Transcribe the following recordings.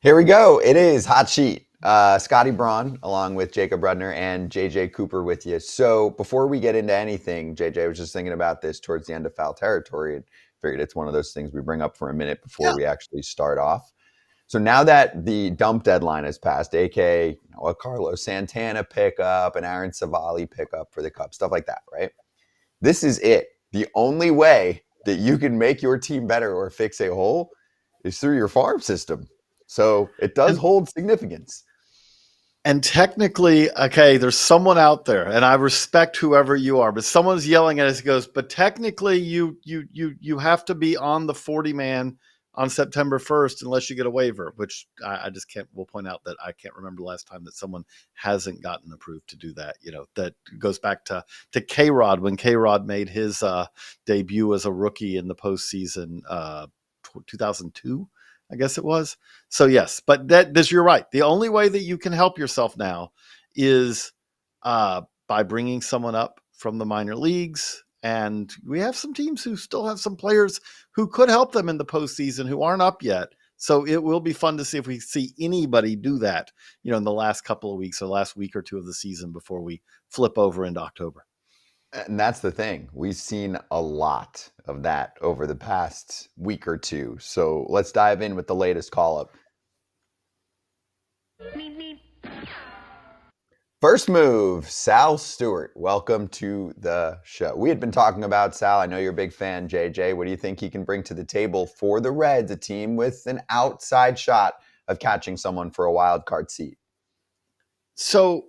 Here we go. It is Hot Sheet. Scotty Braun, along with Jacob Rudner and JJ Cooper with you. So before we get into anything, JJ, was just thinking about this towards the end of foul territory and figured it's one of those things we bring up for a minute before Yeah. we actually start off. So now that the dump deadline has passed, aka a Carlos Santana pickup, an Aaron Savali pickup for the Cubs, stuff like that, right? This is it. The only way that you can make your team better or fix a hole is through your farm system. So it does hold significance. And technically, okay, there's someone out there, and I respect whoever you are, but someone's yelling at us. He goes, but technically, you have to be on the 40-man on September 1st unless you get a waiver, which I just can't. We'll point out that I can't remember the last time that someone hasn't gotten approved to do that. You know, that goes back to K-Rod when K-Rod made his debut as a rookie in the postseason, 2002. I guess it was. So yes, but you're right. The only way that you can help yourself now is by bringing someone up from the minor leagues. And we have some teams who still have some players who could help them in the postseason who aren't up yet. So it will be fun to see if we see anybody do that, in the last couple of weeks or last week or two of the season before we flip over into October. And that's the thing. We've seen a lot of that over the past week or two. So let's dive in with the latest call up. First move, Sal Stewart. Welcome to the show. We had been talking about Sal. I know you're a big fan, JJ. What do you think he can bring to the table for the Reds, a team with an outside shot of catching someone for a wild card seat? So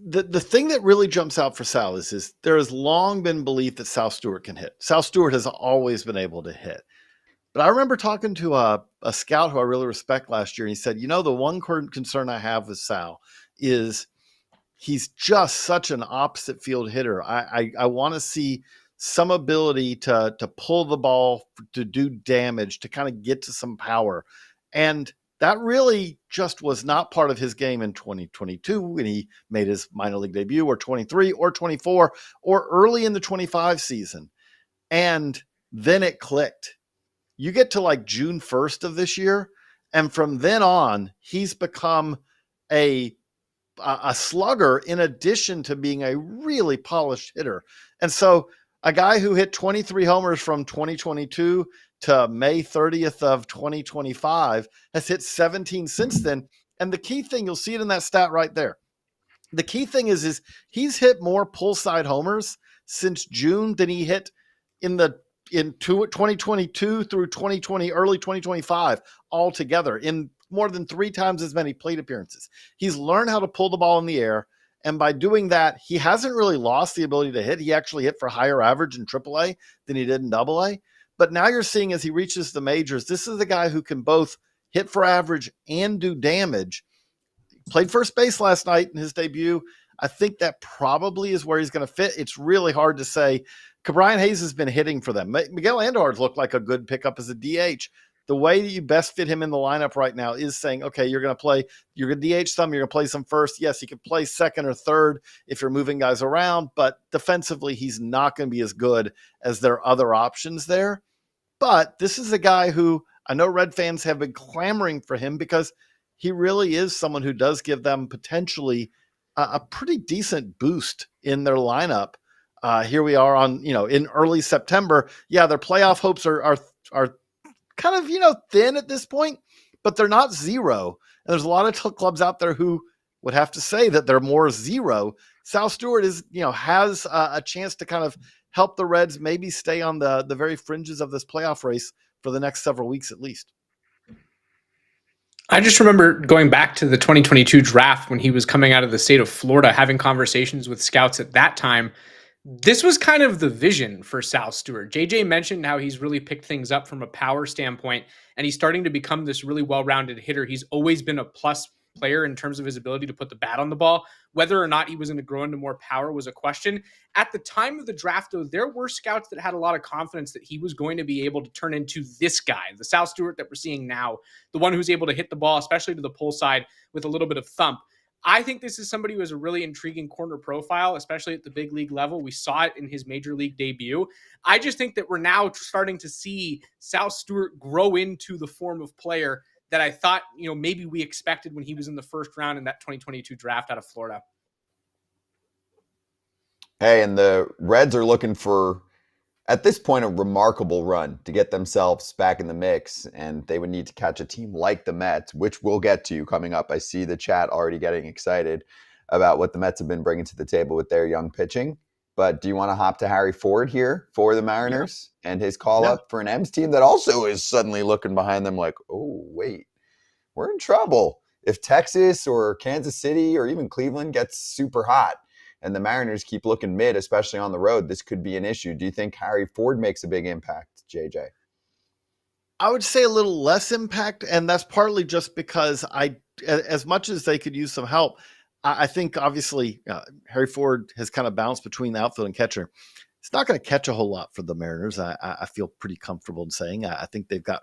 the thing that really jumps out for Sal is there has long been belief that Sal Stewart can hit. Sal Stewart has always been able to hit. But I remember talking to a scout who I really respect last year, and he said, the one concern I have with Sal is he's just such an opposite field hitter. I want to see some ability to pull the ball, to do damage, to kind of get to some power. And that really just was not part of his game in 2022 when he made his minor league debut, or 23 or 24 or early in the 25 season. And then it clicked. You get to like June 1st of this year, and from then on, he's become a slugger in addition to being a really polished hitter. And so a guy who hit 23 homers from 2022 to May 30th of 2025 has hit 17 since then. And the key thing, you'll see it in that stat right there. The key thing is he's hit more pull side homers since June than he hit in 2022 through 2020, early 2025 altogether, in more than 3 times as many plate appearances. He's learned how to pull the ball in the air. And by doing that, he hasn't really lost the ability to hit. He actually hit for higher average in AAA than he did in AA. But now you're seeing, as he reaches the majors, this is a guy who can both hit for average and do damage. Played first base last night in his debut. I think that probably is where he's going to fit. It's really hard to say. Brian Hayes has been hitting for them. Miguel Andujar's looked like a good pickup as a DH. The way that you best fit him in the lineup right now is saying, okay, you're going to DH some, you're going to play some first. Yes, he could play second or third if you're moving guys around, but defensively, he's not going to be as good as their other options there. But this is a guy who I know Red fans have been clamoring for him because he really is someone who does give them potentially a pretty decent boost in their lineup. Here we are in early September. Yeah, their playoff hopes are kind of, thin at this point, but they're not zero. And there's a lot of clubs out there who would have to say that they're more zero. Sal Stewart has a chance to kind of help the Reds maybe stay on the very fringes of this playoff race for the next several weeks at least. I just remember going back to the 2022 draft when he was coming out of the state of Florida, having conversations with scouts at that time. This was kind of the vision for Sal Stewart. JJ mentioned how he's really picked things up from a power standpoint, and he's starting to become this really well-rounded hitter. He's always been a plus player in terms of his ability to put the bat on the ball. Whether or not he was going to grow into more power was a question. At the time of the draft, though, there were scouts that had a lot of confidence that he was going to be able to turn into this guy, the Sal Stewart that we're seeing now, the one who's able to hit the ball, especially to the pull side, with a little bit of thump. I think this is somebody who has a really intriguing corner profile, especially at the big league level. We saw it in his major league debut. I just think that we're now starting to see Sal Stewart grow into the form of player that I thought, maybe we expected when he was in the first round in that 2022 draft out of Florida. Hey, and the Reds are looking for, at this point, a remarkable run to get themselves back in the mix, and they would need to catch a team like the Mets, which we'll get to coming up. I see the chat already getting excited about what the Mets have been bringing to the table with their young pitching. But do you want to hop to Harry Ford here for the Mariners and his call up for an M's team that also is suddenly looking behind them like, oh, wait, we're in trouble. If Texas or Kansas City or even Cleveland gets super hot and the Mariners keep looking mid, especially on the road, this could be an issue. Do you think Harry Ford makes a big impact, JJ? I would say a little less impact, and that's partly just because as much as they could use some help, I think obviously Harry Ford has kind of bounced between the outfield and catcher. It's not going to catch a whole lot for the Mariners. I feel pretty comfortable in saying. I think they've got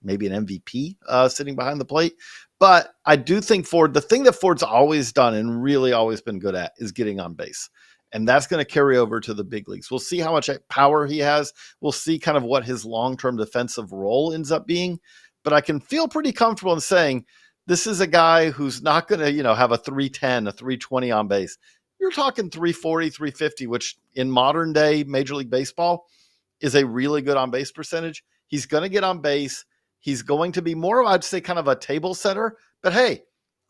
maybe an MVP sitting behind the plate. But I do think Ford, the thing that Ford's always done and really always been good at is getting on base. And that's going to carry over to the big leagues. We'll see how much power he has. We'll see kind of what his long-term defensive role ends up being. But I can feel pretty comfortable in saying this is a guy who's not going to, have a 310, a 320 on base. You're talking 340, 350, which in modern day Major League Baseball is a really good on base percentage. He's going to get on base. He's going to be more, I'd say, kind of a table setter. But hey,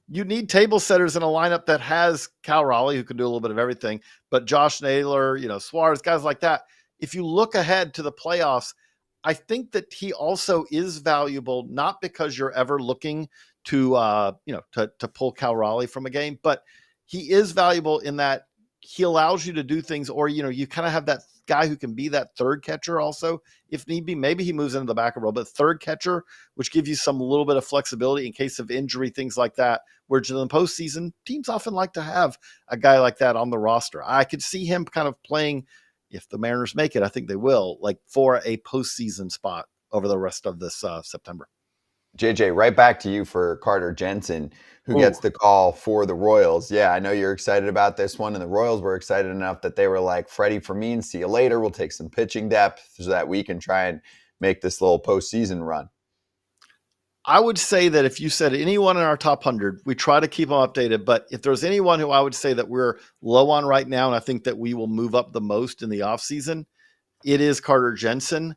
you need table setters in a lineup that has Cal Raleigh, who can do a little bit of everything, but Josh Naylor, Suarez, guys like that. If you look ahead to the playoffs, I think that he also is valuable, not because you're ever looking to pull Cal Raleigh from a game, but he is valuable in that he allows you to do things, or, you kind of have that guy who can be that third catcher also, if need be. Maybe he moves into the backup role, but third catcher, which gives you some little bit of flexibility in case of injury, things like that, where in the postseason, teams often like to have a guy like that on the roster. I could see him kind of playing, if the Mariners make it, I think they will, like for a postseason spot over the rest of this September. JJ, right back to you for Carter Jensen, who gets the call for the Royals. Yeah, I know you're excited about this one, and the Royals were excited enough that they were like, Freddie Fermin, see you later. We'll take some pitching depth so that we can try and make this little postseason run. I would say that if you said anyone in our top 100, we try to keep them updated. But if there's anyone who I would say that we're low on right now, and I think that we will move up the most in the offseason, it is Carter Jensen.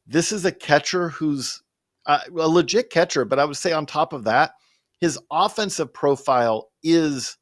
This is a catcher who's a legit catcher, but I would say on top of that, his offensive profile is,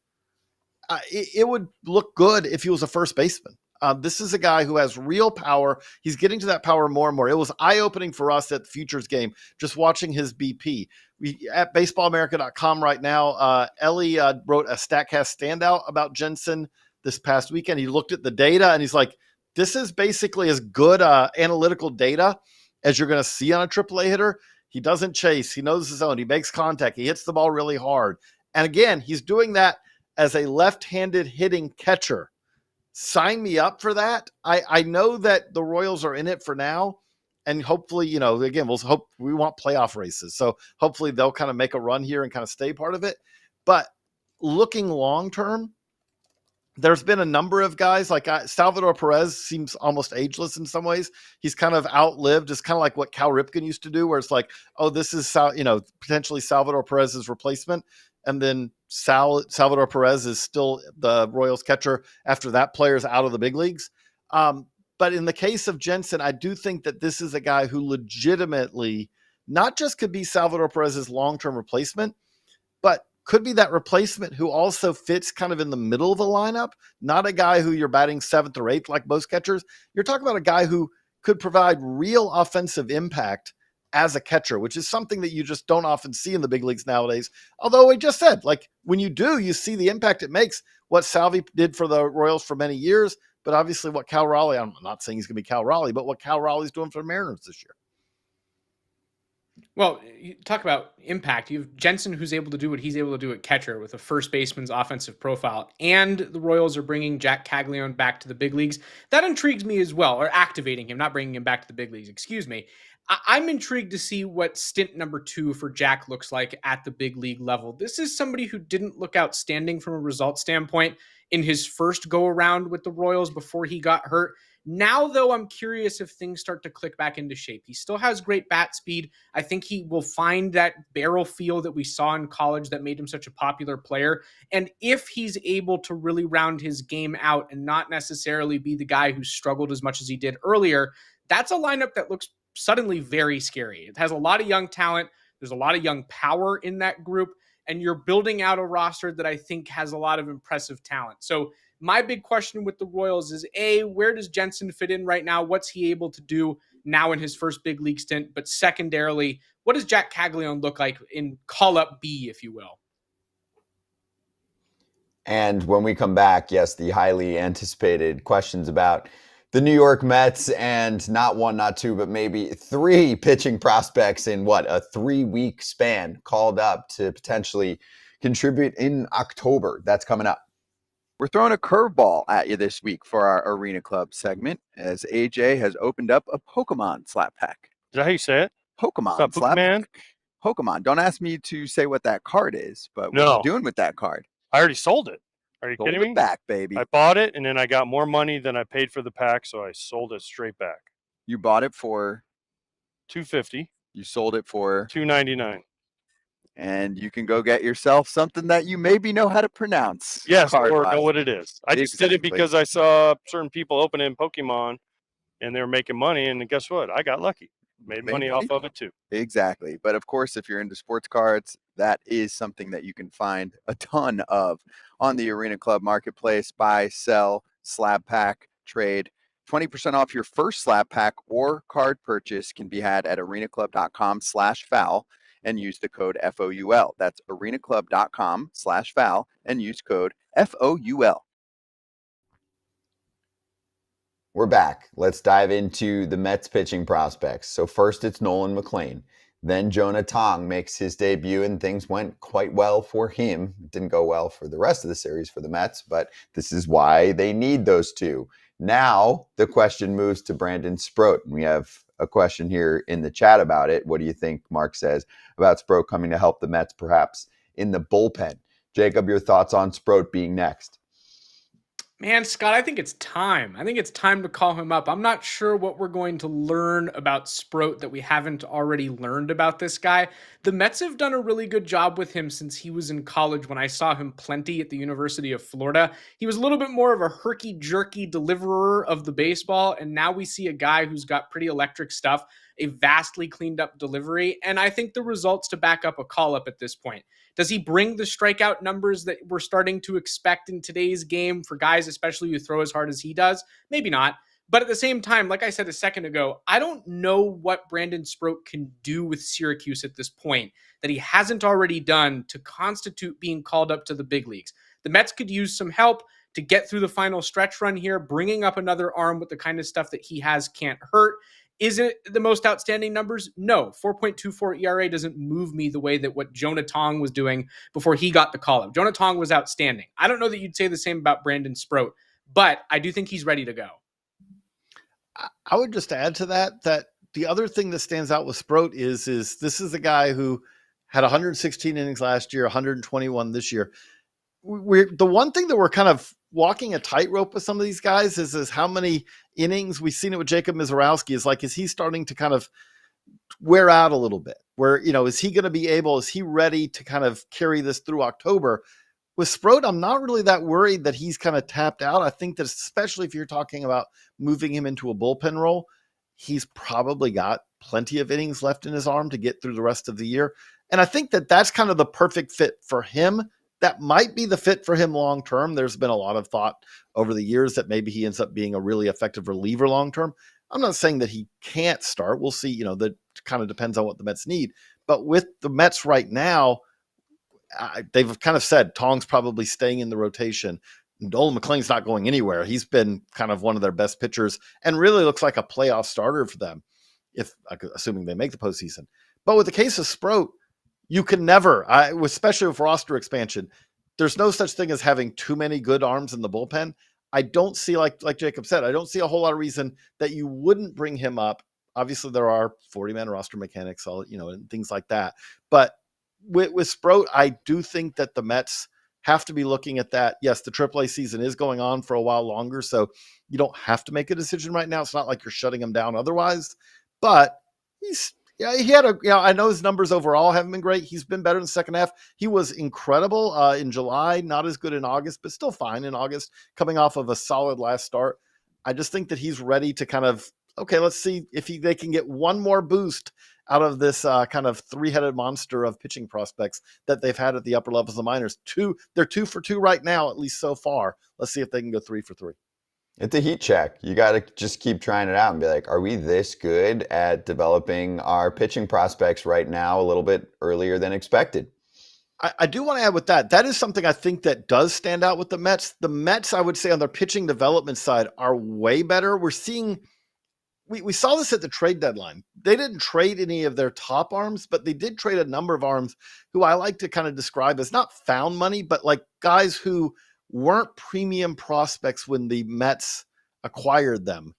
it would look good if he was a first baseman. This is a guy who has real power. He's getting to that power more and more. It was eye-opening for us at the Futures game, just watching his BP. We at baseballamerica.com right now, Ellie wrote a StatCast standout about Jensen this past weekend. He looked at the data and he's like, this is basically as good analytical data as you're going to see on a AAA hitter. He doesn't chase. He knows his zone. He makes contact. He hits the ball really hard. And again, he's doing that as a left-handed hitting catcher. Sign me up for that. I know that the Royals are in it for now. And hopefully, again, we want playoff races. So hopefully they'll kind of make a run here and kind of stay part of it. But looking long-term, there's been a number of guys like Salvador Perez seems almost ageless in some ways. He's kind of outlived. It's kind of like what Cal Ripken used to do, where it's like, oh, this is potentially Salvador Perez's replacement. And then Salvador Perez is still the Royals catcher after that player's out of the big leagues. But in the case of Jensen, I do think that this is a guy who legitimately not just could be Salvador Perez's long-term replacement, but could be that replacement who also fits kind of in the middle of the lineup, not a guy who you're batting seventh or eighth like most catchers. You're talking about a guy who could provide real offensive impact as a catcher, which is something that you just don't often see in the big leagues nowadays. Although we just said, like, when you do, you see the impact it makes, what Salvi did for the Royals for many years, but obviously what Cal Raleigh, I'm not saying he's going to be Cal Raleigh, but what Cal Raleigh's doing for the Mariners this year. Well, you talk about impact. You have Jensen, who's able to do what he's able to do at catcher with a first baseman's offensive profile, and the Royals are bringing Jack Caglione back to the big leagues. That intrigues me as well, or activating him, not bringing him back to the big leagues, excuse me. I'm intrigued to see what stint number 2 for Jack looks like at the big league level. This is somebody who didn't look outstanding from a result standpoint in his first go around with the Royals before he got hurt. Now, though, I'm curious if things start to click back into shape. He still has great bat speed. I think he will find that barrel feel that we saw in college that made him such a popular player. And if he's able to really round his game out and not necessarily be the guy who struggled as much as he did earlier, that's a lineup that looks suddenly very scary. It has a lot of young talent. There's a lot of young power in that group, and you're building out a roster that I think has a lot of impressive talent. So my big question with the Royals is, A, where does Jensen fit in right now? What's he able to do now in his first big league stint? But secondarily, what does Jack Caglione look like in call-up B, if you will? And when we come back, yes, the highly anticipated questions about the New York Mets and not one, not two, but maybe three pitching prospects in a 3-week span called up to potentially contribute in October. That's coming up. We're throwing a curveball at you this week for our Arena Club segment, as AJ has opened up a Pokemon slap pack. Is that how you say it? Pokemon slap Pokemon? pack. Pokemon. Don't ask me to say what that card is, but what are No. you doing with that card? I already sold it. Are you Sold kidding it me? back, baby. I bought it, and then I got more money than I paid for the pack, so I sold it straight back. You bought it for $250, you sold it for $299. and you can go get yourself something that you maybe know how to pronounce. Yes, or card-wise. know what it is. I just did it Exactly. because I saw certain people opening Pokemon, and they were making money, and guess what? I got lucky. Made money off of it too. Exactly. But of course, if you're into sports cards, that is something that you can find a ton of on the Arena Club Marketplace. Buy, sell, slab pack, trade. 20% off your first slab pack or card purchase can be had at arenaclub.com/foul and use the code FOUL. That's arenaclub.com/foul and use code FOUL. We're back. Let's dive into the Mets pitching prospects. So first it's Nolan McLean. Then Jonah Tong makes his debut, and things went quite well for him. It didn't go well for the rest of the series for the Mets, but this is why they need those two. Now the question moves to Brandon Sproat. We have a question here in the chat about it. What do you think, Mark says, about Sproat coming to help the Mets perhaps in the bullpen? Jacob, your thoughts on Sproat being next? Man, Scott, I think it's time. I think it's time to call him up. I'm not sure what we're going to learn about Sproat that we haven't already learned about this guy. The Mets have done a really good job with him since he was in college when I saw him plenty at the University of Florida. He was a little bit more of a herky-jerky deliverer of the baseball, and now we see a guy who's got pretty electric stuff, a vastly cleaned up delivery, and I think the results to back up a call-up at this point. Does he bring the strikeout numbers that we're starting to expect in today's game for guys, especially who throw as hard as he does? Maybe not. But at the same time, like I said a second ago, I don't know what Brandon Sproat can do with Syracuse at this point that he hasn't already done to constitute being called up to the big leagues. The Mets could use some help to get through the final stretch run here. Bringing up another arm with the kind of stuff that he has can't hurt. Is it the most outstanding numbers? No. 4.24 ERA doesn't move me the way that what Jonah Tong was doing before he got the call-up. Jonah Tong was outstanding. I don't know that you'd say the same about Brandon Sproat, but I do think he's ready to go. I would just add to that the other thing that stands out with Sproat is this is a guy who had 116 innings last year, 121 this year. The one thing that we're kind of walking a tightrope with some of these guys is how many innings. We've seen it with Jacob Mizorowski. Is he starting to kind of wear out a little bit? Where, is he going to be able, is he ready to kind of carry this through October? With Sproat, I'm not really that worried that he's kind of tapped out. I think that especially if you're talking about moving him into a bullpen role, he's probably got plenty of innings left in his arm to get through the rest of the year. And I think that that's kind of the perfect fit for him. That might be the fit for him long-term. There's been a lot of thought over the years that maybe he ends up being a really effective reliever long-term. I'm not saying that he can't start. We'll see, that kind of depends on what the Mets need. But with the Mets right now, they've kind of said Tong's probably staying in the rotation. Nolan McLean's not going anywhere. He's been kind of one of their best pitchers and really looks like a playoff starter for them, assuming they make the postseason. But with the case of Sproat, you can never, especially with roster expansion, there's no such thing as having too many good arms in the bullpen. I don't see, like Jacob said, I don't see a whole lot of reason that you wouldn't bring him up. Obviously, there are 40-man roster mechanics, and things like that. But with Sproat, I do think that the Mets have to be looking at that. Yes, the AAA season is going on for a while longer, so you don't have to make a decision right now. It's not like you're shutting him down otherwise, but he had I know his numbers overall haven't been great. He's been better in the second half. He was incredible in July, not as good in August, but still fine in August, coming off of a solid last start. I just think that he's ready to kind of, okay, let's see if they can get one more boost out of this kind of three-headed monster of pitching prospects that they've had at the upper levels of the minors. They're 2 for 2 right now, at least so far. Let's see if they can go 3 for 3. It's a heat check. You got to just keep trying it out and be like, are we this good at developing our pitching prospects right now a little bit earlier than expected? I do want to add with that. That is something I think that does stand out with the Mets. The Mets, I would say, on their pitching development side are way better. We're seeing, we saw this at the trade deadline. They didn't trade any of their top arms, but they did trade a number of arms who I like to kind of describe as not found money, but like guys who weren't premium prospects when the Mets acquired them,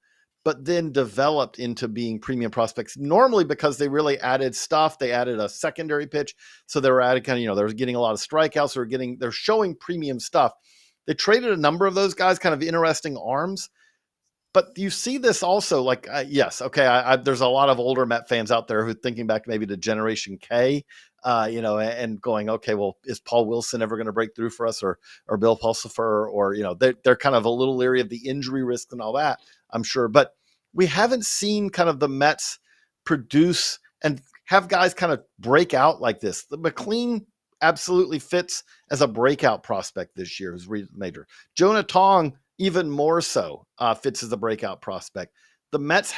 but then developed into being premium prospects, normally because they really added stuff. They added a secondary pitch. So they were adding kind of, they were getting a lot of strikeouts. They're showing premium stuff. They traded a number of those guys, kind of interesting arms. But you see this also, like, yes, okay, there's a lot of older Met fans out there who are thinking back maybe to Generation K, and going, okay, well, is Paul Wilson ever going to break through for us, or Bill Pulsifer, or, they're kind of a little leery of the injury risk and all that, I'm sure. But we haven't seen kind of the Mets produce and have guys kind of break out like this. The McLean absolutely fits as a breakout prospect this year, who's major. Jonah Tong, even more so, fits as a breakout prospect. The Mets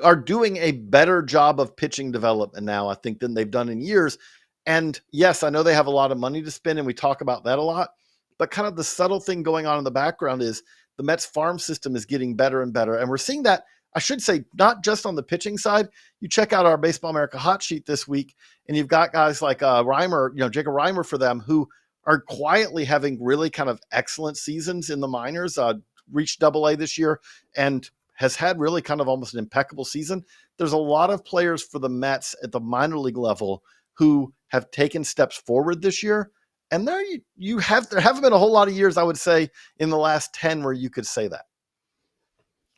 are doing a better job of pitching development now, I think, than they've done in years. And yes, I know they have a lot of money to spend, and we talk about that a lot. But kind of the subtle thing going on in the background is the Mets farm system is getting better and better. And we're seeing that, I should say, not just on the pitching side. You check out our Baseball America hot sheet this week, and you've got guys like Reimer, Jacob Reimer for them, who are quietly having really kind of excellent seasons in the minors, reached AA this year and has had really kind of almost an impeccable season. There's a lot of players for the Mets at the minor league level who have taken steps forward this year. And there haven't been a whole lot of years, I would say, in the last 10 where you could say that.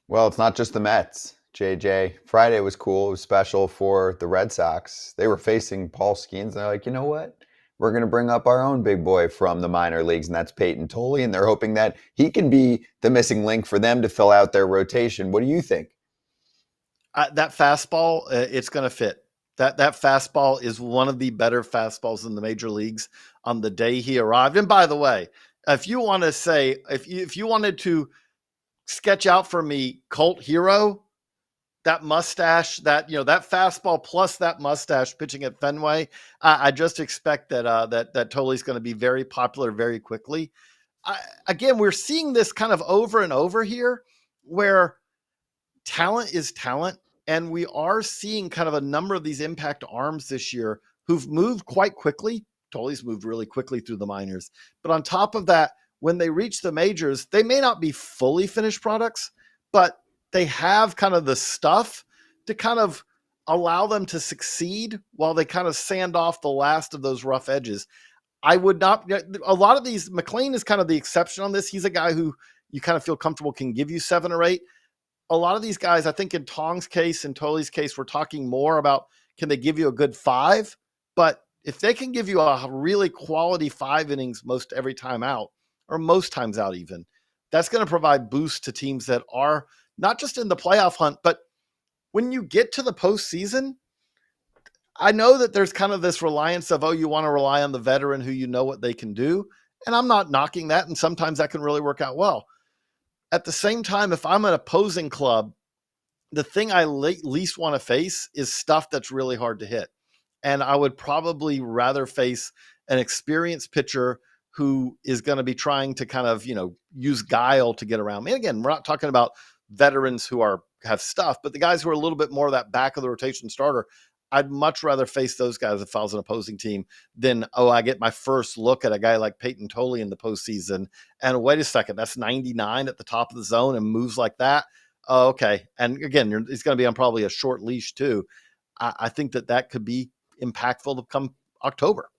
Well, it's not just the Mets, JJ. Friday was cool. It was special for the Red Sox. They were facing Paul Skeens, and they're like, you know what? We're going to bring up our own big boy from the minor leagues, and that's Payton Tolle, and they're hoping that he can be the missing link for them to fill out their rotation. What do you think? That fastball, it's going to fit. That fastball is one of the better fastballs in the major leagues on the day he arrived. And by the way, if you want to say, if you wanted to sketch out for me cult hero, that mustache, that fastball plus that mustache pitching at Fenway, I just expect that Tolle's going to be very popular very quickly. Again, we're seeing this kind of over and over here, where talent is talent, and we are seeing kind of a number of these impact arms this year who've moved quite quickly. Tolle's moved really quickly through the minors, but on top of that, when they reach the majors, they may not be fully finished products, but they have kind of the stuff to kind of allow them to succeed while they kind of sand off the last of those rough edges. I would not, a lot of these, McLean is kind of the exception on this. He's a guy who you kind of feel comfortable can give you 7 or 8. A lot of these guys, I think in Tong's case and Tolle's case, we're talking more about, can they give you a good 5? But if they can give you a really quality 5 innings most every time out, or most times out even, that's going to provide boost to teams that are not just in the playoff hunt, but when you get to the postseason, I know that there's kind of this reliance of, you want to rely on the veteran who you know what they can do. And I'm not knocking that. And sometimes that can really work out well. At the same time, if I'm an opposing club, the thing I least want to face is stuff that's really hard to hit. And I would probably rather face an experienced pitcher who is going to be trying to kind of, use guile to get around me. And again, we're not talking about veterans who have stuff, but the guys who are a little bit more of that back of the rotation starter. I'd much rather face those guys if I was an opposing team than, I get my first look at a guy like Payton Tolle in the postseason. And wait a second, that's 99 at the top of the zone and moves like that. Oh, okay. And again, he's going to be on probably a short leash too. I think that could be impactful to come October.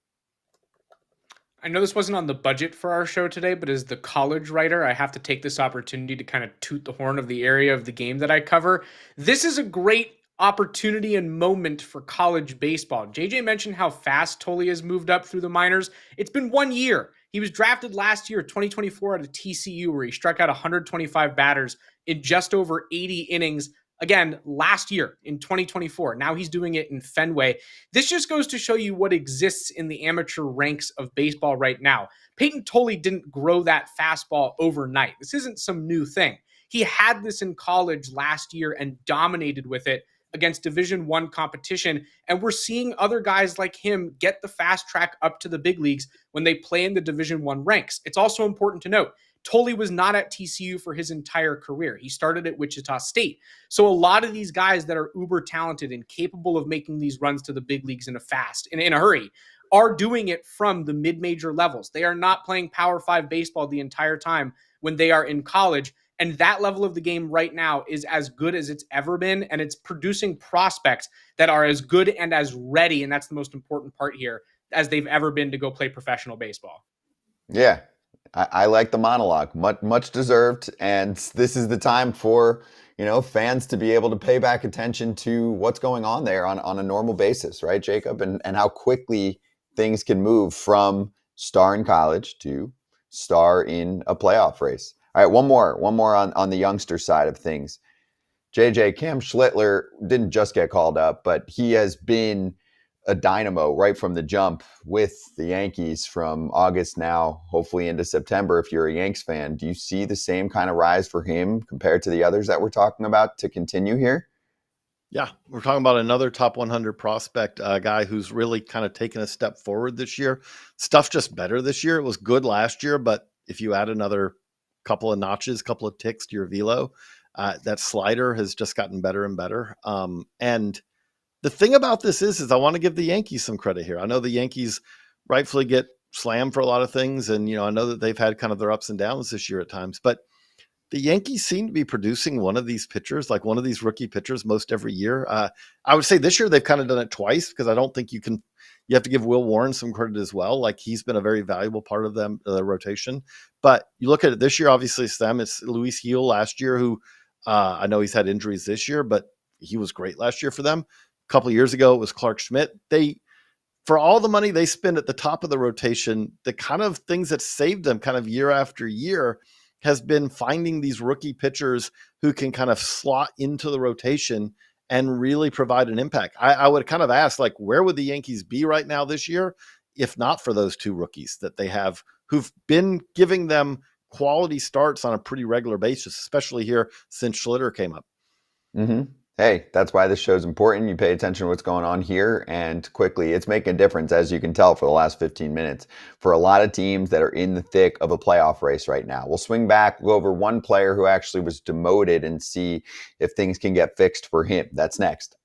I know this wasn't on the budget for our show today, but as the college writer, I have to take this opportunity to kind of toot the horn of the area of the game that I cover. This is a great opportunity and moment for college baseball. JJ mentioned how fast Tolle has moved up through the minors. It's been 1 year. He was drafted last year, 2024, out of TCU, where he struck out 125 batters in just over 80 innings. Again, last year in 2024. Now he's doing it in Fenway. This just goes to show you what exists in the amateur ranks of baseball right now. Payton Tolle didn't grow that fastball overnight. This isn't some new thing. He had this in college last year and dominated with it against Division I competition. And we're seeing other guys like him get the fast track up to the big leagues when they play in the Division I ranks. It's also important to note, Tolle was not at TCU for his entire career. He started at Wichita State. So a lot of these guys that are uber talented and capable of making these runs to the big leagues in a hurry, are doing it from the mid-major levels. They are not playing Power 5 baseball the entire time when they are in college. And that level of the game right now is as good as it's ever been. And it's producing prospects that are as good and as ready, and that's the most important part here, as they've ever been to go play professional baseball. Yeah. I like the monologue, much deserved, and this is the time for fans to be able to pay back attention to what's going on there on a normal basis, right, Jacob, and how quickly things can move from star in college to star in a playoff race. All right, one more on the youngster side of things. JJ, Cam Schlittler didn't just get called up, but he has been a dynamo right from the jump with the Yankees from August now, hopefully into September. If you're a Yanks fan, do you see the same kind of rise for him compared to the others that we're talking about to continue here? Yeah, we're talking about another top 100 prospect, guy who's really kind of taken a step forward this year. Stuff's just better this year. It was good last year, but if you add another couple of notches, couple of ticks to your velo, that slider has just gotten better and better. And the thing about this is I want to give the Yankees some credit here. I know the Yankees rightfully get slammed for a lot of things. And, I know that they've had kind of their ups and downs this year at times, but the Yankees seem to be producing one of these pitchers, like one of these rookie pitchers most every year. I would say this year they've kind of done it twice, because I don't think you have to give Will Warren some credit as well. Like, he's been a very valuable part of the rotation. But you look at it this year, obviously it's Luis Gil last year, who I know he's had injuries this year, but he was great last year for them. A couple of years ago, it was Clark Schmidt. For all the money they spend at the top of the rotation, the kind of things that saved them kind of year after year has been finding these rookie pitchers who can kind of slot into the rotation and really provide an impact. I would kind of ask, like, where would the Yankees be right now this year if not for those two rookies that they have, who've been giving them quality starts on a pretty regular basis, especially here since Schlitter came up. Mm-hmm. Hey, that's why this show's important. You pay attention to what's going on here, and quickly, it's making a difference, as you can tell, for the last 15 minutes for a lot of teams that are in the thick of a playoff race right now. We'll swing back, go over one player who actually was demoted, and see if things can get fixed for him. That's next.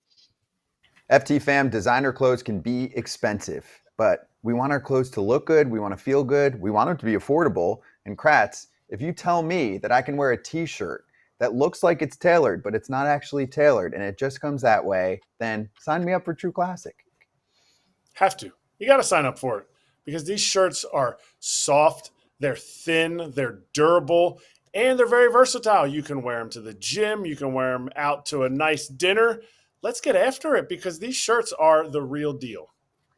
FT fam, designer clothes can be expensive, but we want our clothes to look good. We want to feel good. We want them to be affordable. And Kratz, if you tell me that I can wear a t-shirt that looks like it's tailored, but it's not actually tailored, and it just comes that way, then sign me up for True Classic. Have to. You got to sign up for it, because these shirts are soft, they're thin, they're durable, and they're very versatile. You can wear them to the gym. You can wear them out to a nice dinner. Let's get after it, because these shirts are the real deal.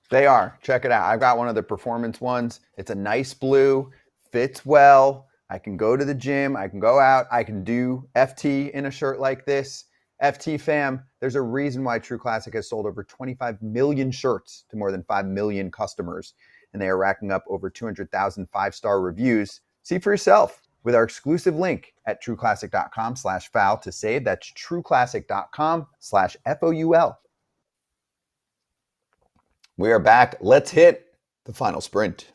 They are. Check it out. I've got one of the performance ones. It's a nice blue, fits well. I can go to the gym. I can go out. I can do FT in a shirt like this. FT fam, there's a reason why True Classic has sold over 25 million shirts to more than 5 million customers. And they are racking up over 200,000 5-star reviews. See for yourself with our exclusive link at trueclassic.com/foul to save. That's trueclassic.com/FOUL. We are back. Let's hit the final sprint.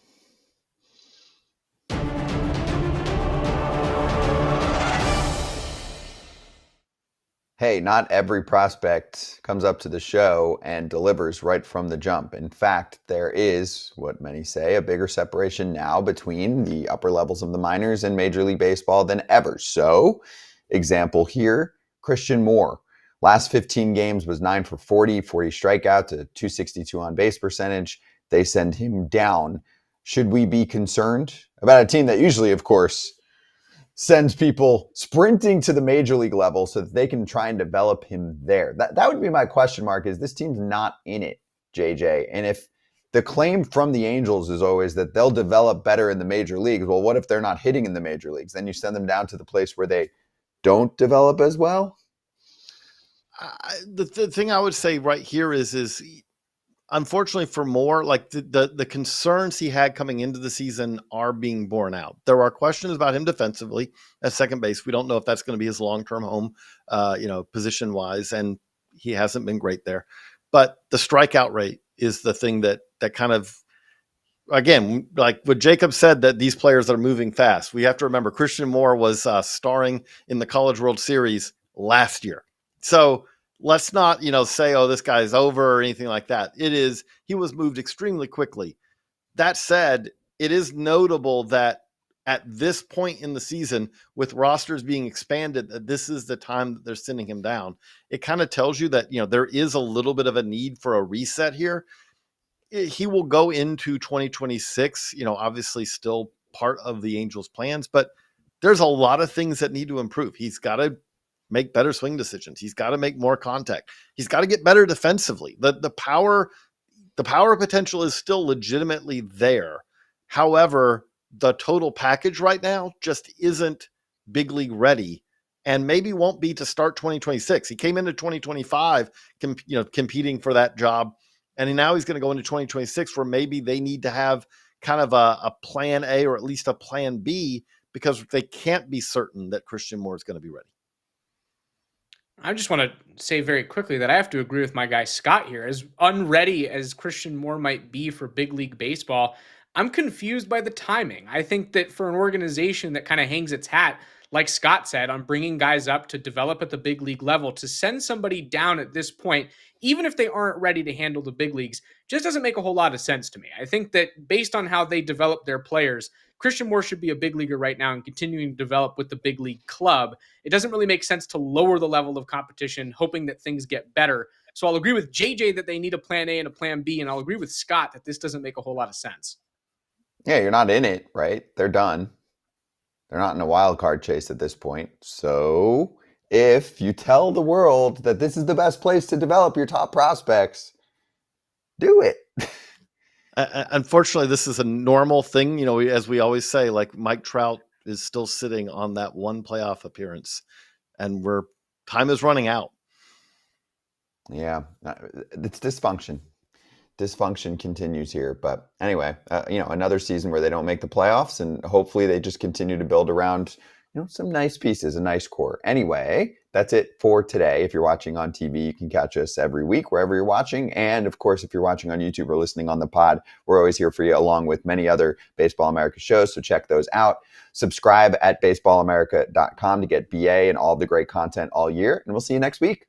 Hey, not every prospect comes up to the show and delivers right from the jump. In fact, there is, what many say, a bigger separation now between the upper levels of the minors and Major League Baseball than ever. So, example here, Christian Moore. Last 15 games was 9 for 40 strikeouts, a 262 on base percentage. They send him down should we be concerned about a team that usually, of course, sends people sprinting to the major league level so that they can try and develop him there? That would be my question mark, is this team's not in it, JJ. And if the claim from the Angels is always that they'll develop better in the major leagues, well, what if they're not hitting in the major leagues? Then you send them down to the place where they don't develop as well? The thing I would say right here is unfortunately for Moore, like the concerns he had coming into the season are being borne out. There are questions about him defensively at second base. We don't know if that's going to be his long-term home, position wise, and he hasn't been great there. But the strikeout rate is the thing that kind of, again, like what Jacob said, that these players are moving fast. We have to remember Christian Moore was starring in the College World Series last year. So let's not, say, oh, this guy's over or anything like that. He was moved extremely quickly. That said, it is notable that at this point in the season, with rosters being expanded, that this is the time that they're sending him down. It kind of tells you that, there is a little bit of a need for a reset here. He will go into 2026, obviously still part of the Angels' plans, but there's a lot of things that need to improve. He's got to make better swing decisions. He's got to make more contact. He's got to get better defensively. The power potential is still legitimately there. However, the total package right now just isn't big league ready, and maybe won't be to start 2026. He came into 2025, competing for that job. And now he's going to go into 2026 where maybe they need to have kind of a plan A or at least a plan B, because they can't be certain that Christian Moore is going to be ready. I just want to say very quickly that I have to agree with my guy Scott here. As unready as Christian Moore might be for big league baseball, I'm confused by the timing. I think that for an organization that kind of hangs its hat, like Scott said, on bringing guys up to develop at the big league level, to send somebody down at this point, even if they aren't ready to handle the big leagues, just doesn't make a whole lot of sense to me. I think that based on how they develop their players, Christian Moore should be a big leaguer right now and continuing to develop with the big league club. It doesn't really make sense to lower the level of competition, hoping that things get better. So I'll agree with JJ that they need a plan A and a plan B, and I'll agree with Scott that this doesn't make a whole lot of sense. Yeah, you're not in it, right? They're done. They're not in a wild card chase at this point. So if you tell the world that this is the best place to develop your top prospects, do it. Unfortunately, this is a normal thing. As we always say, like Mike Trout is still sitting on that one playoff appearance, and time is running out. Yeah, it's dysfunction. Dysfunction continues here. But anyway, another season where they don't make the playoffs, and hopefully they just continue to build around, some nice pieces, a nice core. Anyway, that's it for today. If you're watching on TV, you can catch us every week wherever you're watching. And of course, if you're watching on YouTube or listening on the pod, we're always here for you, along with many other Baseball America shows. So check those out. Subscribe at baseballamerica.com to get BA and all the great content all year. And we'll see you next week.